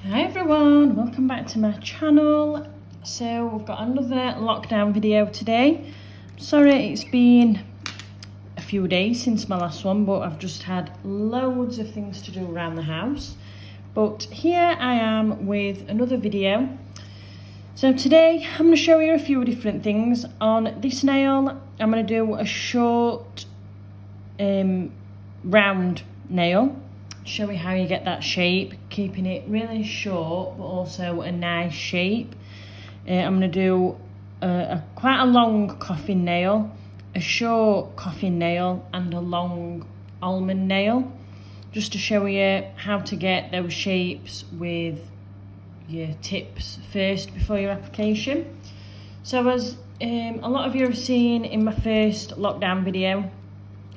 Hi everyone, welcome back to my channel. So we've got another lockdown video today. Sorry it's been a few days since my last one, but I've just had loads of things to do around the house. But here I am with another video. So today I'm going to show you a few different things. On this nail I'm going to do a short round nail. Show you how you get that shape, keeping it really short but also a nice shape. I'm going to do quite a long coffin nail, a short coffin nail and a long almond nail, just to show you how to get those shapes with your tips first before your application. So as a lot of you have seen in my first lockdown video,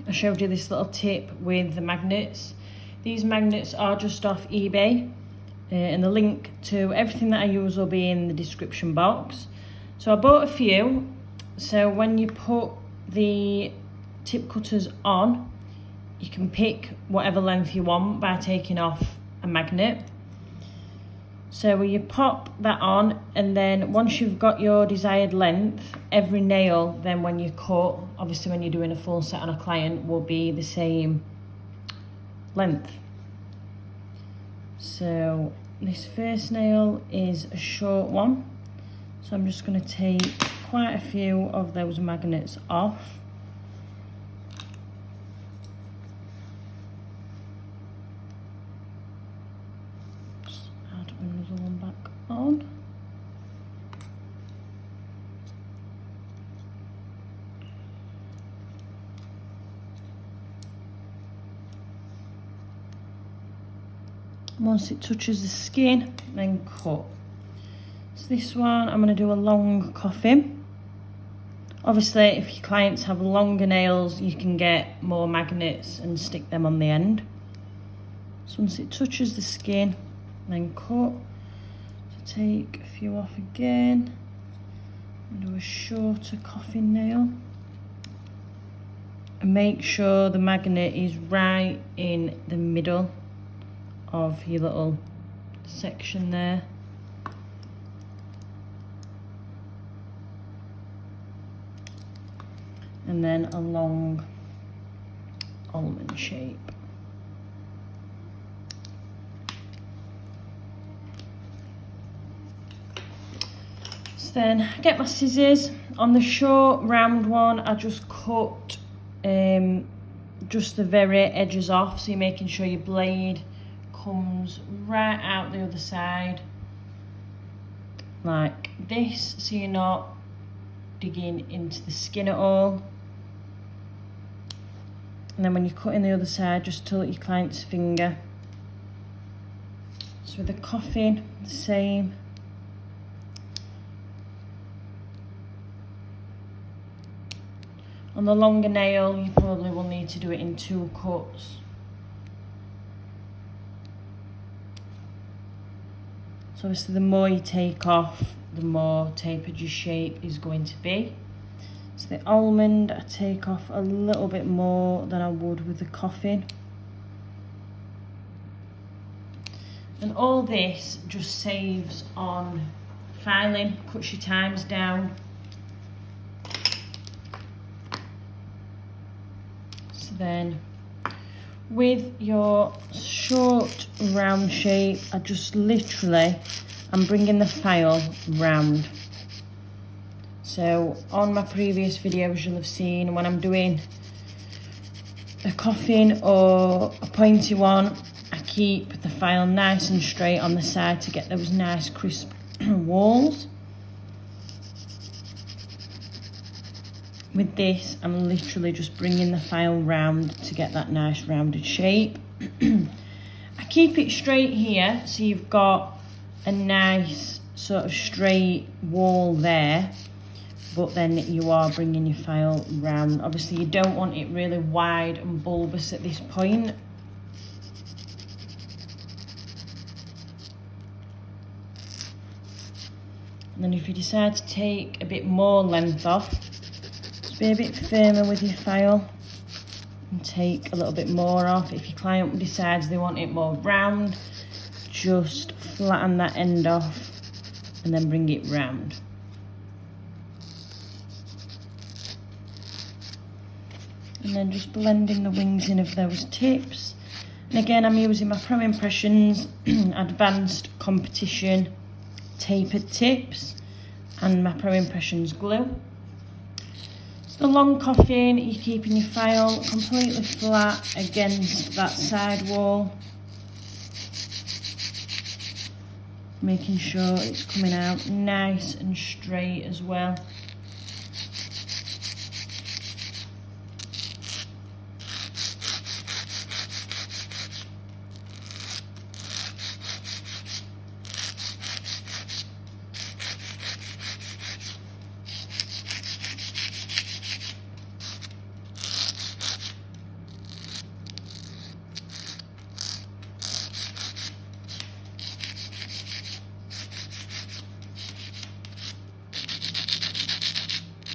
I showed you this little tip with the magnets. These magnets are just off eBay, and the link to everything that I use will be in the description box. So I bought a few, so when you put the tip cutters on, you can pick whatever length you want by taking off a magnet. So you pop that on, and then once you've got your desired length, every nail then when you cut, obviously when you're doing a full set on a client, will be the same length. So this first nail is a short one, so I'm just going to take quite a few of those magnets off. Just add another one back on. Once it touches the skin, then cut. So this one, I'm going to do a long coffin. Obviously, if your clients have longer nails, you can get more magnets and stick them on the end. So once it touches the skin, then cut. So take a few off again. And do a shorter coffin nail. And make sure the magnet is right in the middle of your little section there. And then a long almond shape. So then I get my scissors. On the short round one, I just cut just the very edges off, so you're making sure your blade comes right out the other side like this, so you're not digging into the skin at all. And then when you cut in the other side, just tilt your client's finger. So with the coffin, the same. On the longer nail, you probably will need to do it in 2 cuts. So obviously the more you take off, the more tapered your shape is going to be. So the almond, I take off a little bit more than I would with the coffin. And all this just saves on filing, cuts your times down. So then with your short round shape, I just literally, I'm bringing the file round. So on my previous videos you'll have seen when I'm doing a coffin or a pointy one, I keep the file nice and straight on the side to get those nice crisp walls. With this, I'm literally just bringing the file round to get that nice rounded shape. I keep it straight here, so you've got a nice sort of straight wall there, but then you are bringing your file round. Obviously, you don't want it really wide and bulbous at this point. And then if you decide to take a bit more length off, be a bit firmer with your file and take a little bit more off. If your client decides they want it more round, just flatten that end off and then bring it round. And then just blending the wings in of those tips. And again, I'm using my Pro Impressions Advanced Competition tapered tips and my Pro Impressions glue. So the long coffin, you're keeping your file completely flat against that side wall, making sure it's coming out nice and straight as well.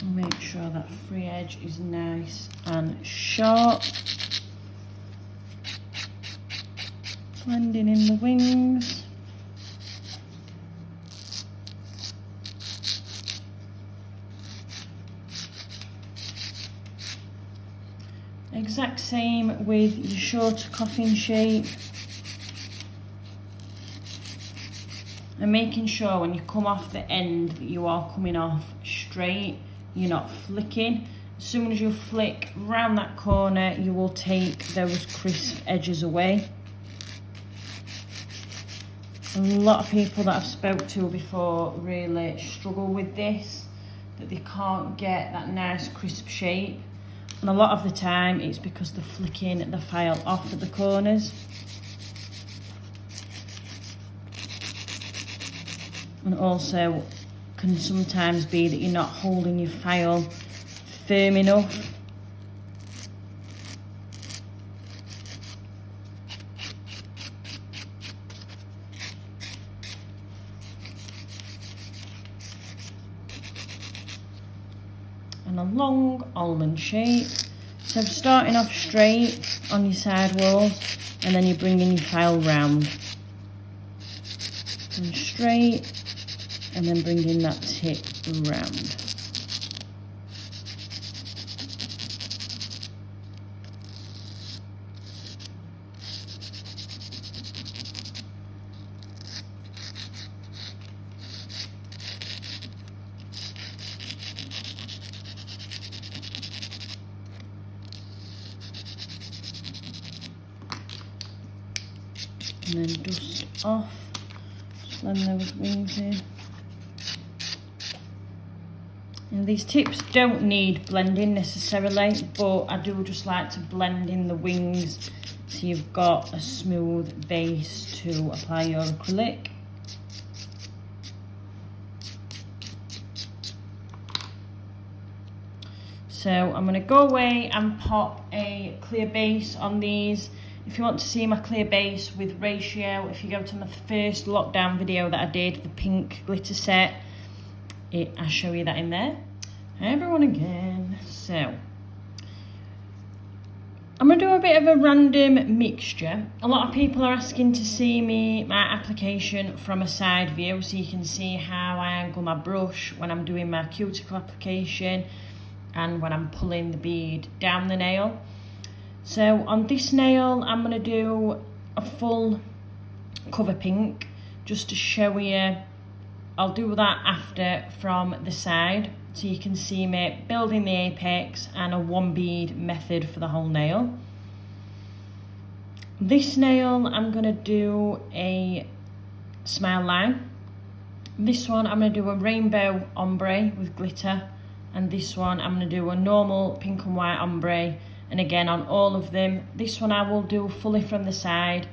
Make sure that free edge is nice and sharp. Blending in the wings. Exact same with your shorter coffin shape. And making sure when you come off the end that you are coming off straight. You're not flicking. As soon as you flick round that corner, you will take those crisp edges away. A lot of people that I've spoke to before really struggle with this, that they can't get that nice crisp shape. And a lot of the time it's because they're flicking the file off at the corners. And also can sometimes be that you're not holding your file firm enough. And a long almond shape. So starting off straight on your side walls and then you're bringing your file round. And straight. And then bringing that tip round. And then dust off, just blend those wings in. And these tips don't need blending necessarily, but I do just like to blend in the wings so you've got a smooth base to apply your acrylic. So I'm going to go away and pop a clear base on these. If you want to see my clear base with ratio, if you go to my first lockdown video that I did, the pink glitter set, I'll show you that in there. Hi everyone again. So I'm going to do a bit of a random mixture. A lot of people are asking to see my application from a side view so you can see how I angle my brush when I'm doing my cuticle application and when I'm pulling the bead down the nail. So on this nail I'm going to do a full cover pink just to show you. I'll do that after from the side so you can see me building the apex and a one bead method for the whole nail. This nail I'm going to do a smile line. This one I'm going to do a rainbow ombre with glitter, and this one I'm going to do a normal pink and white ombre. And again on all of them, this one I will do fully from the side,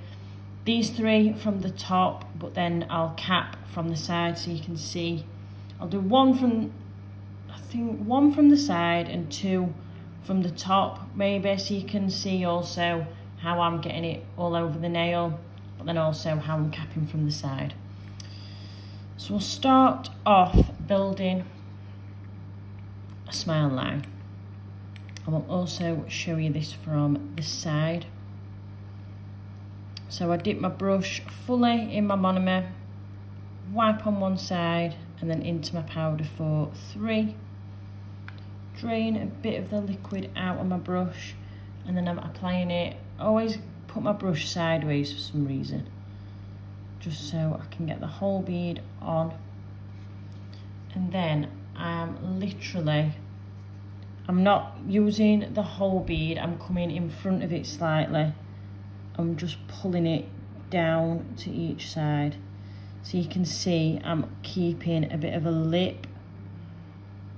these three from the top, but then I'll cap from the side so you can see. I'll do one from the side and two from the top maybe, so you can see also how I'm getting it all over the nail, but then also how I'm capping from the side. So we'll start off building a smile line. I will also show you this from the side. So I dip my brush fully in my monomer wipe on one side and then into my powder for 3. Drain a bit of the liquid out on my brush, and then I'm applying it. I always put my brush sideways for some reason, just so I can get the whole bead on. And then I'm not using the whole bead, I'm coming in front of it slightly. I'm just pulling it down to each side. So you can see I'm keeping a bit of a lip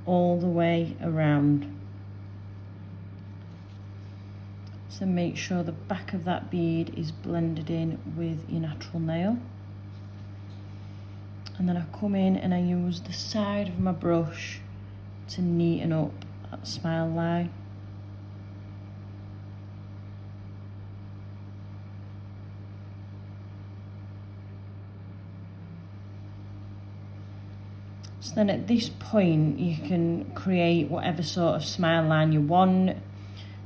all the way around. So make sure the back of that bead is blended in with your natural nail. And then I come in and I use the side of my brush to neaten up that smile line. So then at this point you can create whatever sort of smile line you want.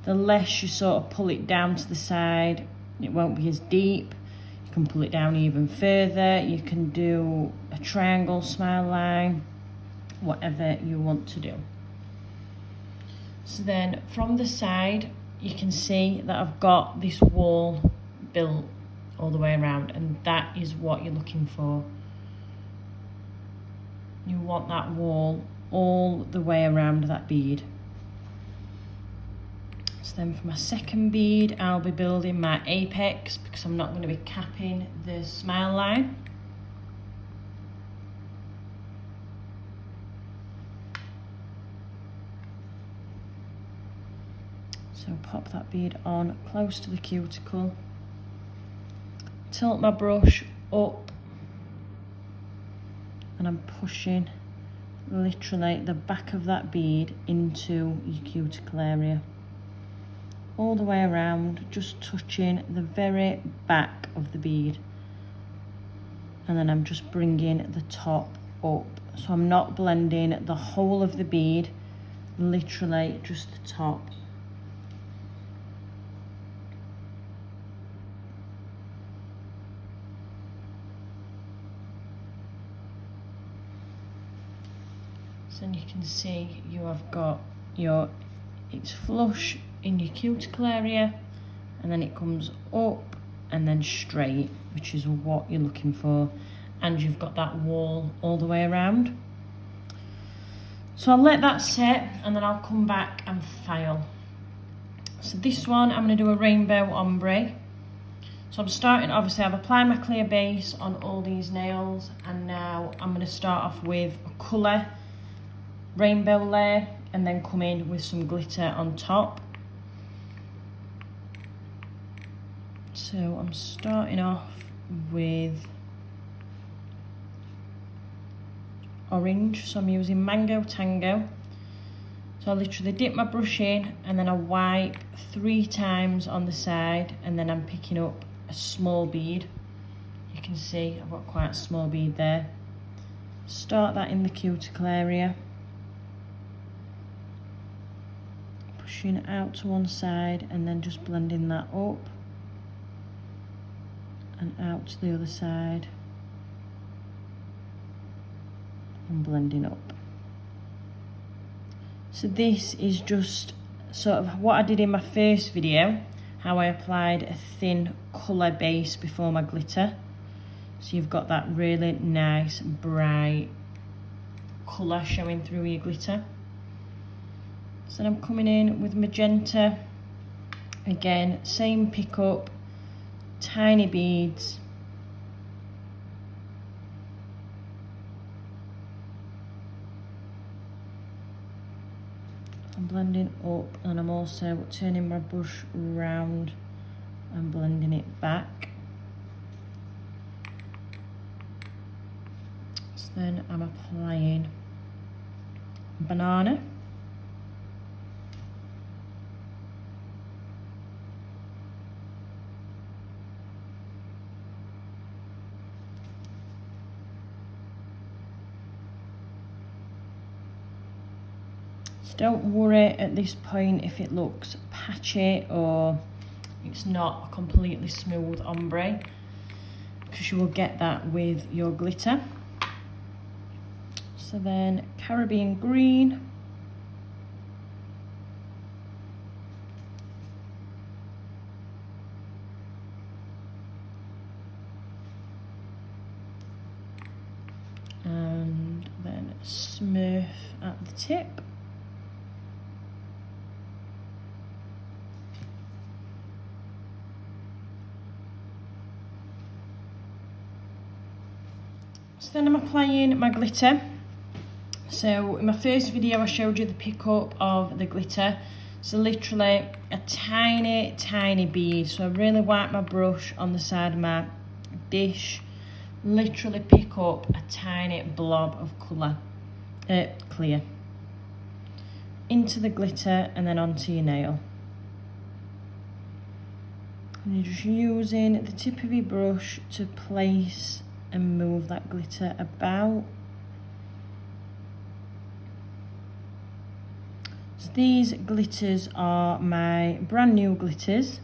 The less you sort of pull it down to the side, it won't be as deep. You can pull it down even further. You can do a triangle smile line, whatever you want to do. So then from the side, you can see that I've got this wall built all the way around, and that is what you're looking for. You want that wall all the way around that bead. So then for my second bead, I'll be building my apex because I'm not going to be capping the smile line. So pop that bead on close to the cuticle. Tilt my brush up, and I'm pushing literally the back of that bead into your cuticle area. All the way around, just touching the very back of the bead. And then I'm just bringing the top up. So I'm not blending the whole of the bead, literally just the top. So you can see you have got it's flush in your cuticle area, and then it comes up and then straight, which is what you're looking for, and you've got that wall all the way around. So I'll let that set and then I'll come back and file. So this one I'm going to do a rainbow ombre. So I'm starting, obviously I've applied my clear base on all these nails, and now I'm going to start off with a colour rainbow layer and then come in with some glitter on top. So I'm starting off with orange, so I'm using Mango Tango. So I literally dip my brush in and then I wipe 3 times on the side, and then I'm picking up a small bead. You can see I've got quite a small bead there. Start that in the cuticle area, pushing out to one side and then just blending that up and out to the other side and blending up. So this is just sort of what I did in my first video, how I applied a thin colour base before my glitter. So you've got that really nice bright colour showing through your glitter. So then I'm coming in with Magenta. Again, same pickup, tiny beads. I'm blending up, and I'm also turning my brush round and blending it back. So then I'm applying banana. Don't worry at this point if it looks patchy or it's not a completely smooth ombre, because you will get that with your glitter. So then Caribbean green. And then Smurf at the tip. So then I'm applying my glitter. So in my first video I showed you the pickup of the glitter. So literally a tiny bead. So I really wipe my brush on the side of my dish. Literally pick up a tiny blob of colour, clear, into the glitter and then onto your nail. And you're just using the tip of your brush to place and move that glitter about. So these glitters are my brand new glitters.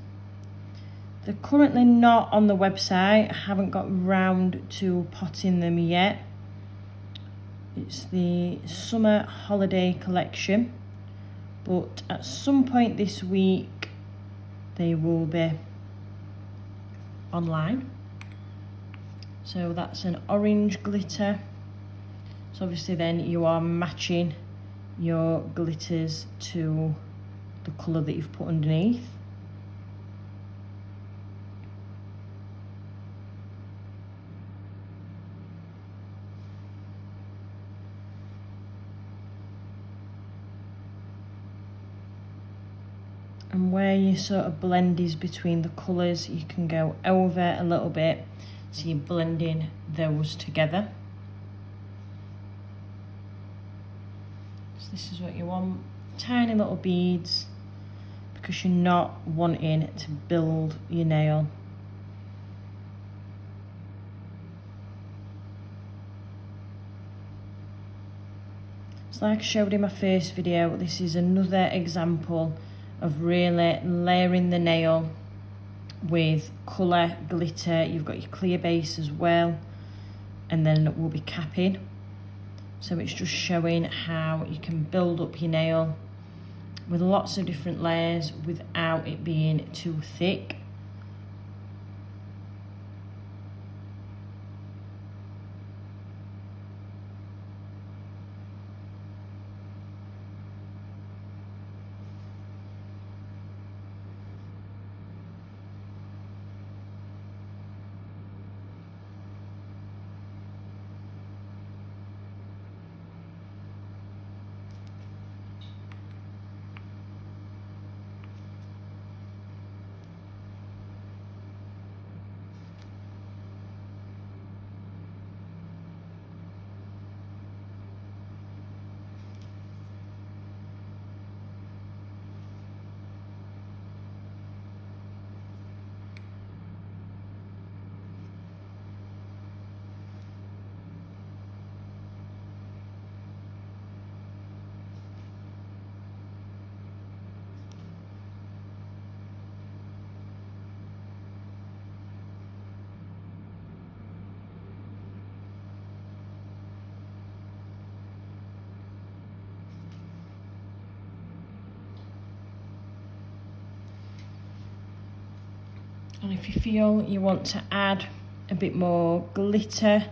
They're currently not on the website. I haven't got round to potting them yet. It's the summer holiday collection, but at some point this week they will be online. So that's an orange glitter. So obviously then you are matching your glitters to the colour that you've put underneath. And where your sort of blend is between the colours, you can go over a little bit, so you're blending those together. So this is what you want, tiny little beads, because you're not wanting to build your nail. So like I showed in my first video, this is another example of really layering the nail with colour, glitter. You've got your clear base as well, and then we'll be capping. So it's just showing how you can build up your nail with lots of different layers without it being too thick. And if you feel you want to add a bit more glitter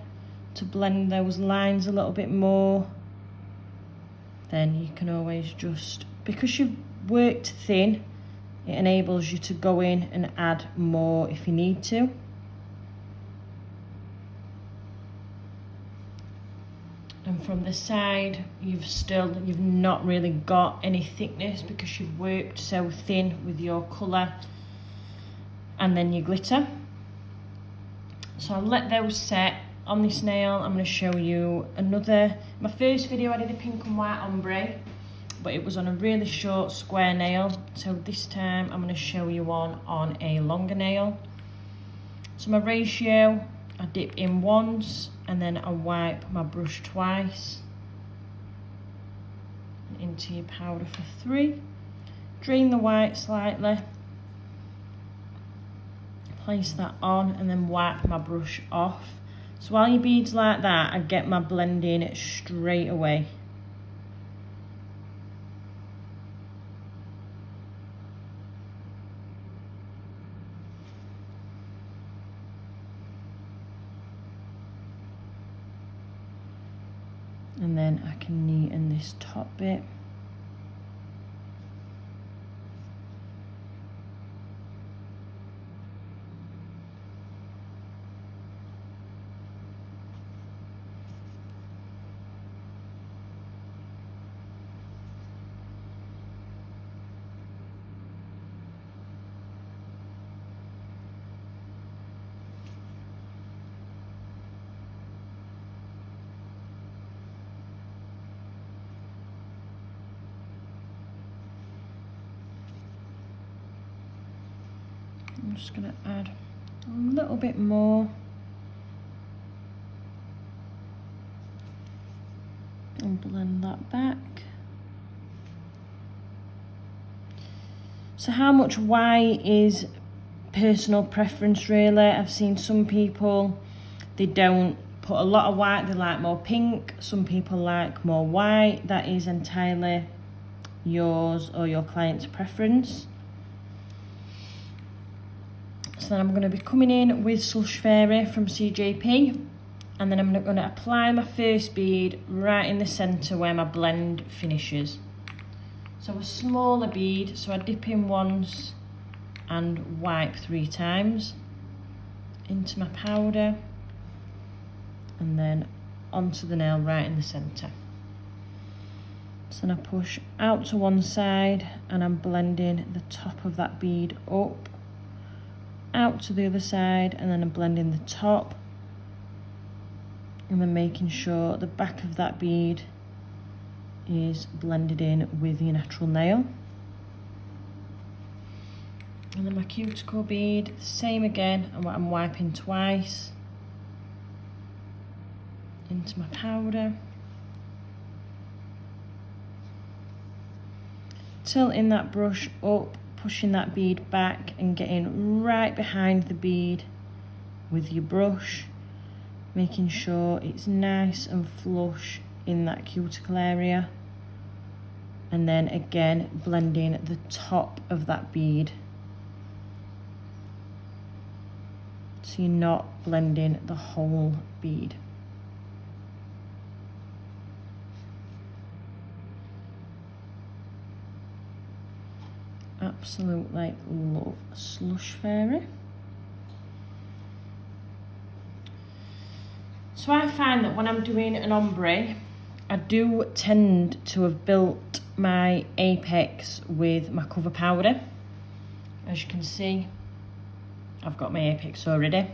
to blend those lines a little bit more, then you can always just, because you've worked thin, it enables you to go in and add more if you need to. And from the side, you've not really got any thickness because you've worked so thin with your colour and then your glitter. So I'll let those set. On this nail, I'm going to show you another. My first video I did a pink and white ombre, but it was on a really short square nail. So this time I'm going to show you one on a longer nail. So my ratio, I dip in once and then I wipe my brush twice. Into your powder for 3. Drain the white slightly. Place that on and then wipe my brush off. So while your bead's like that, I get my blending straight away. And then I can neaten this top bit. I'm just going to add a little bit more. And blend that back. So how much white is personal preference really. I've seen some people, they don't put a lot of white, they like more pink. Some people like more white. That is entirely yours or your client's preference. So then I'm going to be coming in with Slush Fairy from CJP, and then I'm going to apply my first bead right in the centre where my blend finishes. So a smaller bead, so I dip in once and wipe 3 times into my powder, and then onto the nail right in the centre. So then I push out to one side and I'm blending the top of that bead up, out to the other side, and then I'm blending the top, and then making sure the back of that bead is blended in with your natural nail. And then my cuticle bead, same again, and I'm wiping twice into my powder, tilting that brush up, pushing that bead back and getting right behind the bead with your brush, making sure it's nice and flush in that cuticle area, and then again blending the top of that bead, so you're not blending the whole bead. Absolutely love Slush Fairy. So I find that when I'm doing an ombre, I do tend to have built my apex with my cover powder. As you can see, I've got my apex already.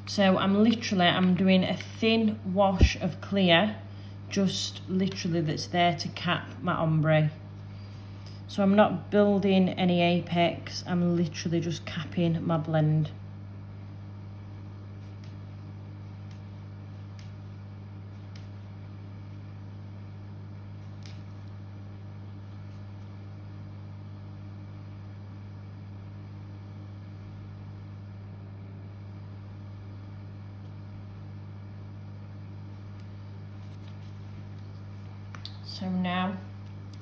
So I'm doing a thin wash of clear, just literally that's there to cap my ombre. So I'm not building any apex, I'm literally just capping my blend. So now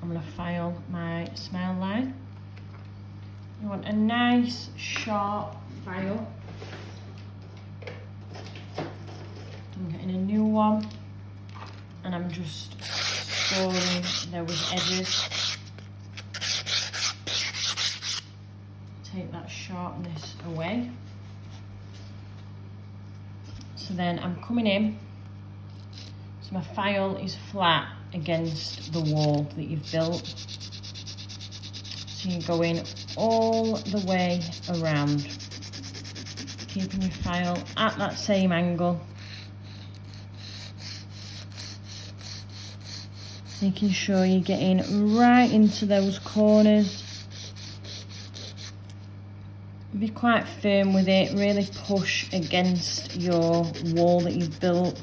I'm going to file my smile line. You want a nice sharp file. I'm getting a new one and I'm just scoring those edges. Take that sharpness away. So then I'm coming in, so my file is flat against the wall that you've built. So you're going all the way around, keeping your file at that same angle, making sure you're getting right into those corners. Be quite firm with it, really push against your wall that you've built.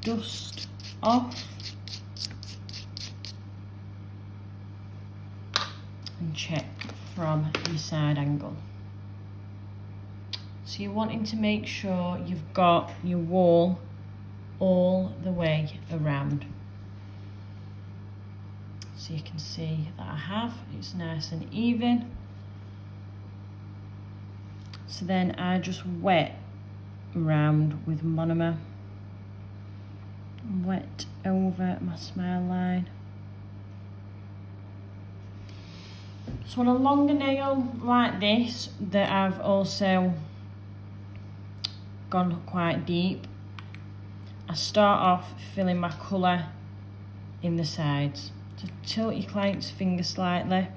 dust off and check from your side angle. So you're wanting to make sure you've got your wall all the way around. So you can see that I have, it's nice and even. So then I just wet around with monomer, wet over my smile line. So on a longer nail like this, that I've also gone quite deep, I start off filling my colour in the sides. So tilt your client's finger slightly.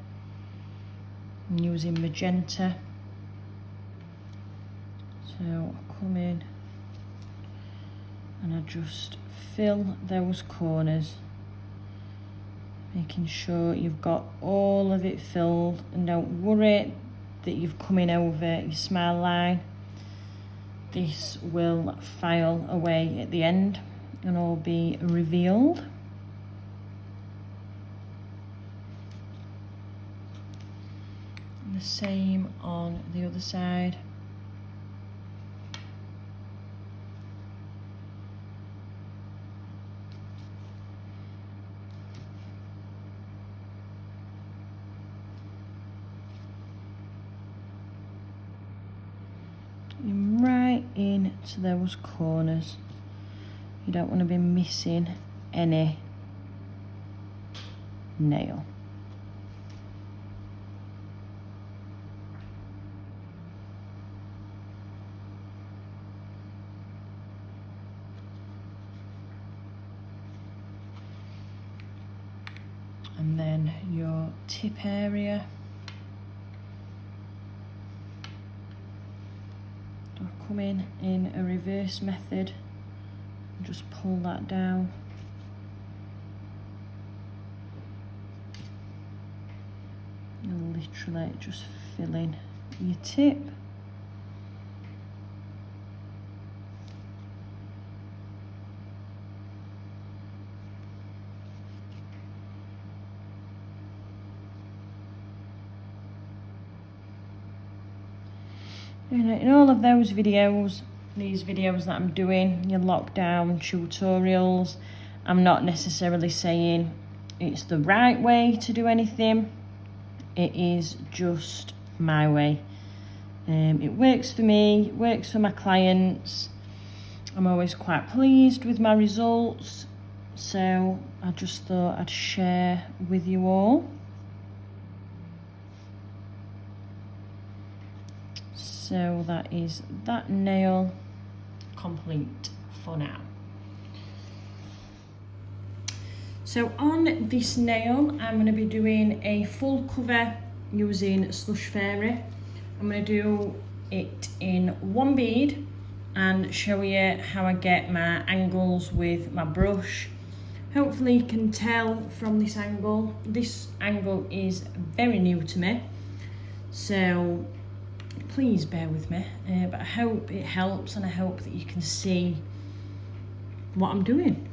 I'm using Magenta. So I come in and I just fill those corners, making sure you've got all of it filled, and don't worry that you've come in over your smile line. This will file away at the end and all be revealed. And the same on the other side. Right into those corners. You don't want to be missing any nail. And then your tip area. I'll come in a reverse method and just pull that down. And literally just fill in your tip. In all of those videos, these videos that I'm doing, your lockdown tutorials, I'm not necessarily saying it's the right way to do anything. It is just my way. It works for me, it works for my clients. I'm always quite pleased with my results. So I just thought I'd share with you all. So that is that nail complete for now. So on this nail, I'm going to be doing a full cover using Slush Fairy. I'm going to do it in one bead and show you how I get my angles with my brush. Hopefully you can tell from this angle. This angle is very new to me, so please bear with me, but I hope it helps and I hope that you can see what I'm doing.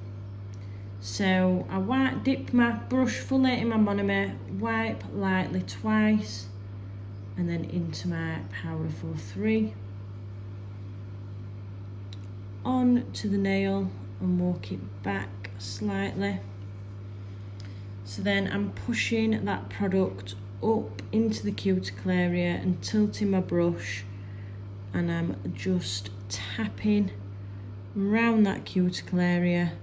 So I dip my brush fully in my monomer, wipe lightly twice, and then into my powder 4-3, on to the nail and walk it back slightly. So then I'm pushing that product up into the cuticle area and tilting my brush, and I'm just tapping around that cuticle area,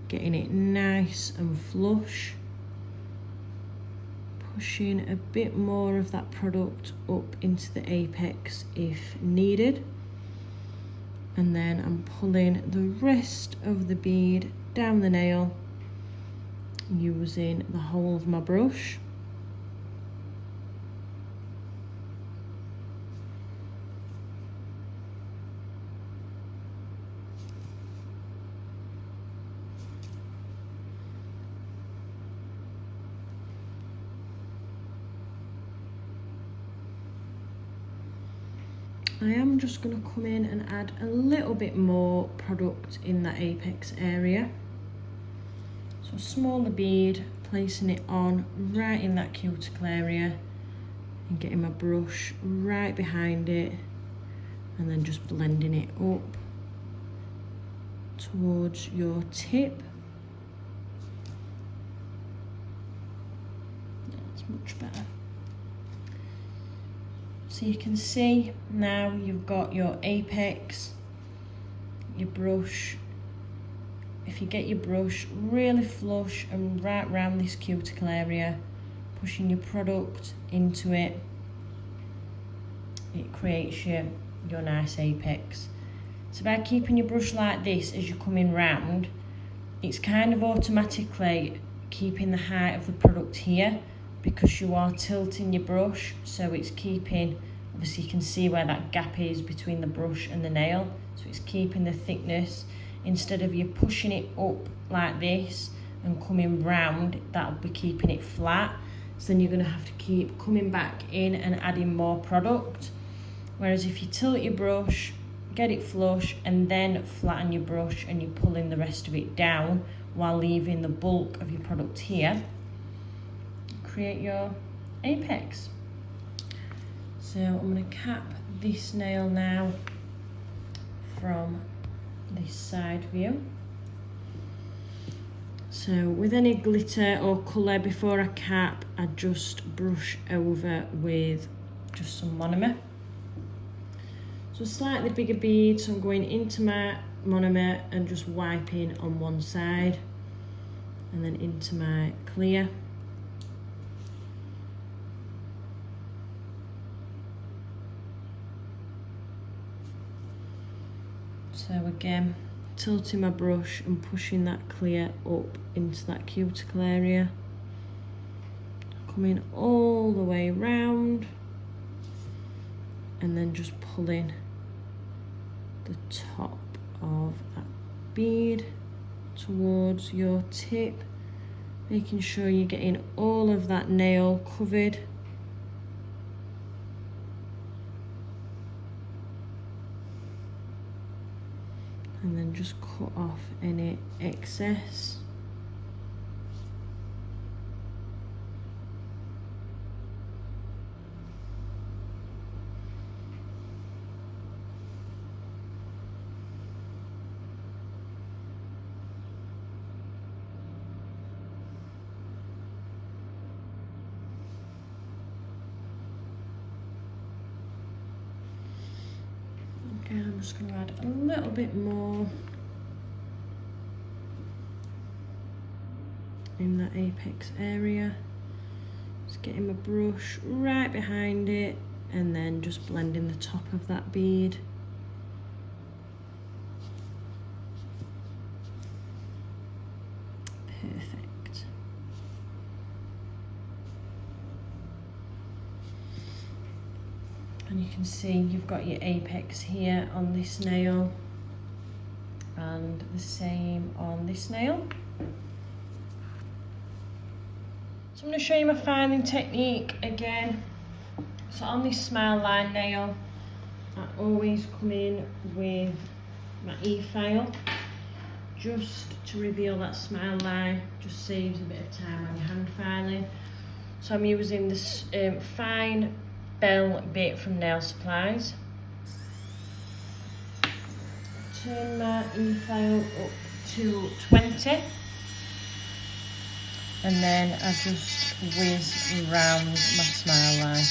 getting it nice and flush, pushing a bit more of that product up into the apex if needed, and then I'm pulling the rest of the bead down the nail using the whole of my brush. I am just going to come in and add a little bit more product in that apex area. So a smaller bead, placing it on right in that cuticle area and getting my brush right behind it and then just blending it up towards your tip. That's much better. So you can see now you've got your apex, your brush. If you get your brush really flush and right round this cuticle area, pushing your product into it, it creates your nice apex. So by keeping your brush like this as you're coming round, it's kind of automatically keeping the height of the product here because you are tilting your brush, so it's keeping, obviously you can see where that gap is between the brush and the nail, so it's keeping the thickness. Instead of you pushing it up like this and coming round, that'll be keeping it flat. So then you're going to have to keep coming back in and adding more product. Whereas if you tilt your brush, get it flush, and then flatten your brush and you're pulling the rest of it down while leaving the bulk of your product here, create your apex. So I'm going to cap this nail now from this side view. So with any glitter or colour, before I cap, I just brush over with just some monomer. So slightly bigger bead, so I'm going into my monomer and just wiping on one side and then into my clear. So again, tilting my brush and pushing that clear up into that cuticle area, coming all the way round and then just pulling the top of that bead towards your tip, making sure you're getting all of that nail covered. And then just cut off any excess. I'm just going to add a little bit more in that apex area. Just getting my brush right behind it and then just blending the top of that bead. Perfect. And you can see you've got your apex here on this nail and the same on this nail. So I'm going to show you my filing technique again. So on this smile line nail, I always come in with my e-file just to reveal that smile line, just saves a bit of time on your hand filing. So I'm using this fine bell bit from Nail Supplies. Turn my e-file up to 20 and then I just whiz around my smile line.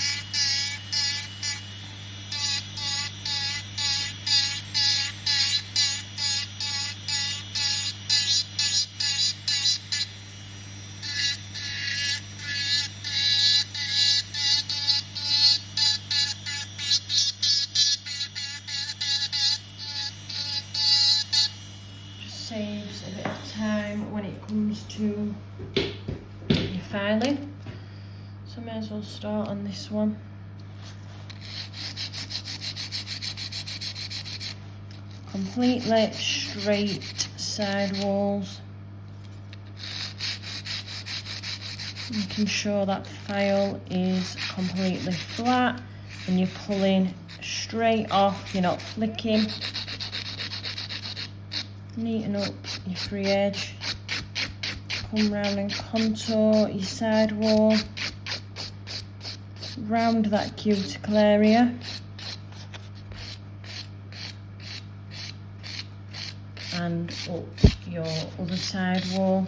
Saves a bit of time when it comes to your filing. So I may as well start on this one. Completely straight side walls. Making sure that file is completely flat and you're pulling straight off, you're not flicking. Neaten up your free edge. Come round and contour your side wall. Round that cuticle area. And up your other side wall.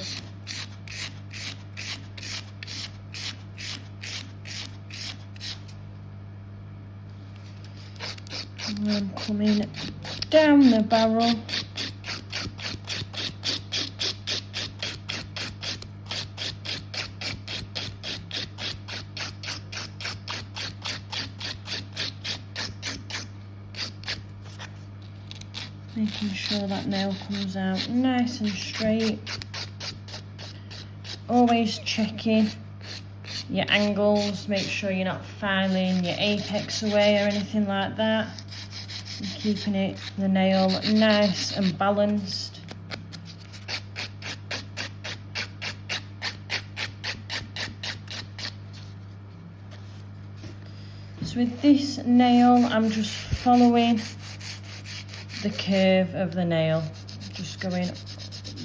And then coming down the barrel. Making sure that nail comes out nice and straight. Always checking your angles, make sure you're not filing your apex away or anything like that. And keeping the nail nice and balanced. So with this nail, I'm just following the curve of the nail, just going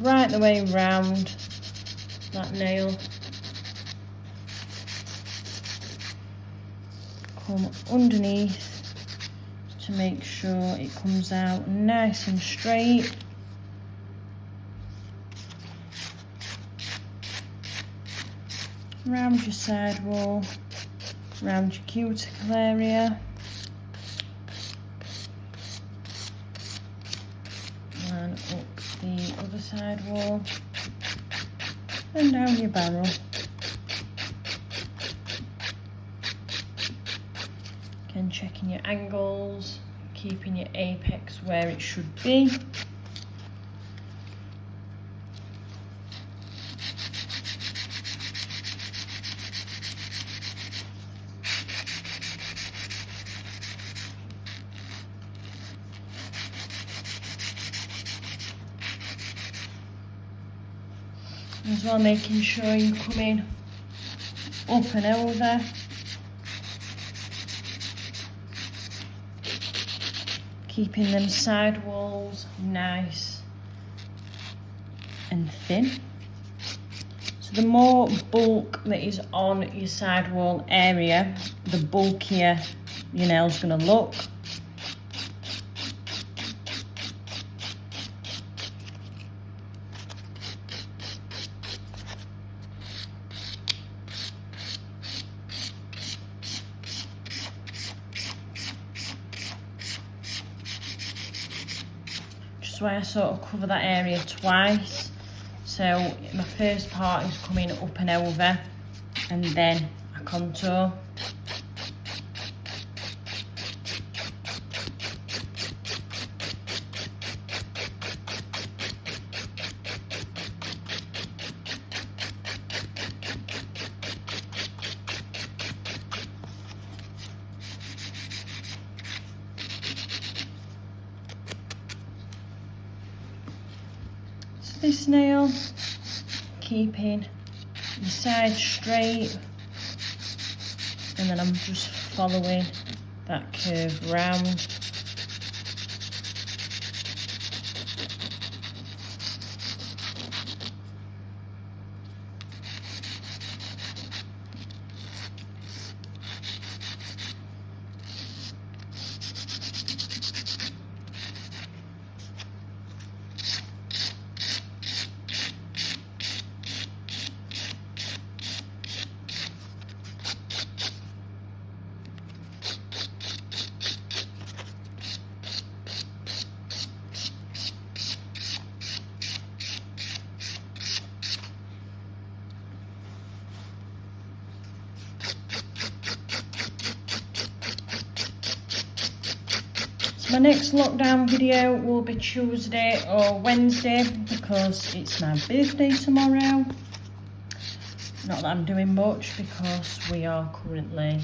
right the way round that nail. Come underneath to make sure it comes out nice and straight. Round your side wall, round your cuticle area. And up the other side wall and down your barrel. Again, checking your angles, keeping your apex where it should be. As well, making sure you're coming up and over. Keeping them side walls nice and thin. So the more bulk that is on your side wall area, the bulkier your nail's going to look. That's why I sort of cover that area twice. So my first part is coming up and over, and then I contour. This nail, keeping the side straight, and then I'm just following that curve round. My next lockdown video will be Tuesday or Wednesday because it's my birthday tomorrow. Not that I'm doing much because we are currently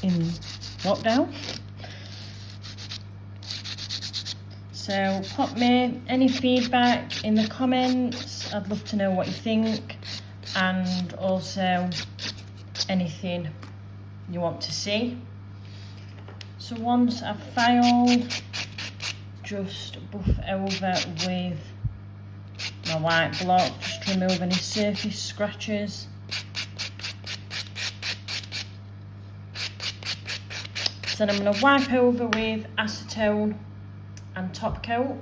in lockdown. So pop me any feedback in the comments. I'd love to know what you think, and also anything you want to see. So once I've filed, just buff over with my white block just to remove any surface scratches. So then I'm going to wipe over with acetone and Topcoat.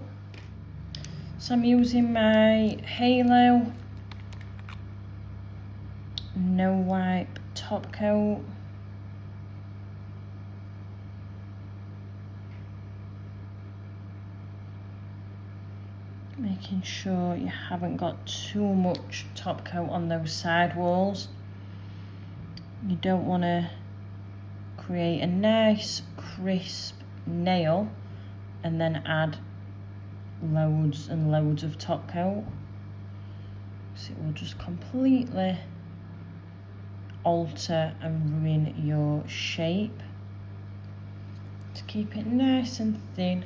So I'm using my Halo No Wipe Topcoat. Making sure you haven't got too much top coat on those side walls. You don't want to create a nice crisp nail and then add loads and loads of top coat, because it will just completely alter and ruin your shape. To keep it nice and thin.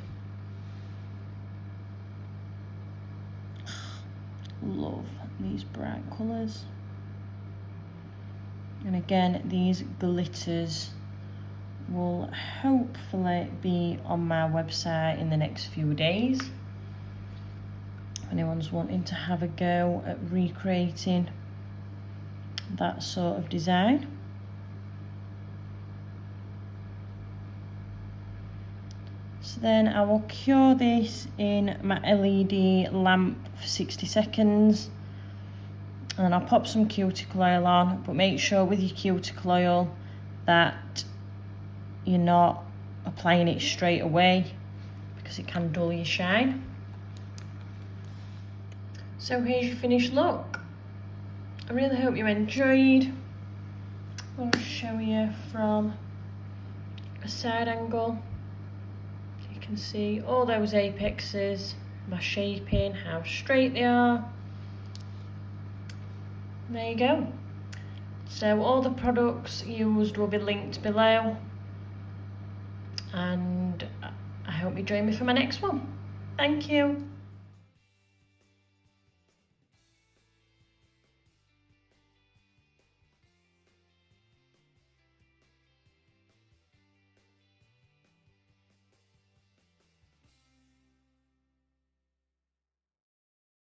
Love these bright colours. And again, these glitters will hopefully be on my website in the next few days. If anyone's wanting to have a go at recreating that sort of design. So then I will cure this in my LED lamp for 60 seconds. And I'll pop some cuticle oil on, but make sure with your cuticle oil that you're not applying it straight away, because it can dull your shine. So here's your finished look. I really hope you enjoyed. I'll show you from a side angle. You can see all those apexes, my shaping, how straight they are. There you go. So all the products used will be linked below, and I hope you join me for my next one. Thank you.